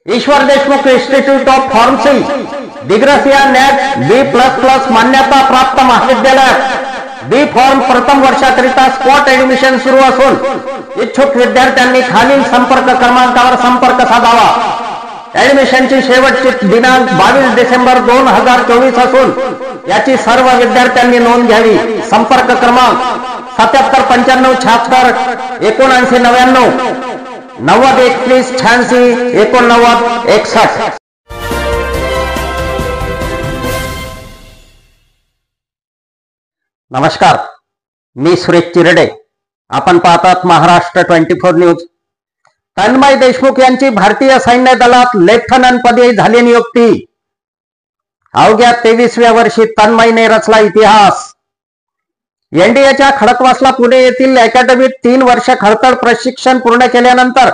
Ishwar Deshmukh institute of pharmacy दिग्रसिया NAAC B++ मान्यता प्राप्त महाविद्यालयात बी फॉर्म प्रथम वर्षाकरिता स्पॉट ऍडमिशन सुरू असून इच्छुक विद्यार्थ्यांनी खालील संपर्क क्रमांकावर संपर्क साधावा। ऍडमिशनची शेवटची दिनांक 22 डिसेंबर 2024 असून याची सर्व विद्यार्थ्यांनी नोंद घ्यावी। संपर्क क्रमांक 77 95 76 79 99 90 21 86 89 61। नमस्कार, मी सुरेश चिरडे। आपण पाहतात महाराष्ट्र 24 न्यूज। तन्मय देशमुख यांची भारतीय सैन्य दलात लेफ्टनंट पदी झाली नियुक्ती। अवघ्या 23व्या वर्षी तन्मयने रचला इतिहास। एनडीएच्या खडकवासला पुणे येथील अकॅडमीत 3 वर्ष खडतर प्रशिक्षण पूर्ण केल्यानंतर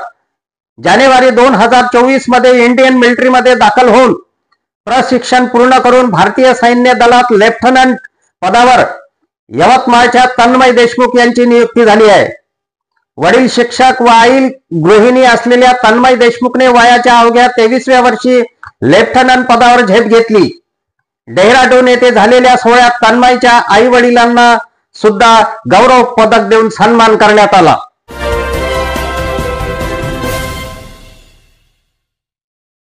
जानेवारी 2024 मध्ये इंडियन मिलिटरीमध्ये दाखल होऊन प्रशिक्षण पूर्ण करून भारतीय सैन्य दलात लेफ्टनंट पदावर यवतमाळच्या तन्मय देशमुख यांची नियुक्ती झाली आहे। वडील शिक्षक व आई गृहिणी असलेल्या तन्मय देशमुखने वयाच्या अवघ्या 23व्या वर्षी लेफ्टनंट पदावर झेप घेतली। डेहराडून येथे झालेल्या सोहळ्यात तन्मयच्या आई वडिलांना सुद्धा गौरव पदक देऊन सन्मान करण्यात आला।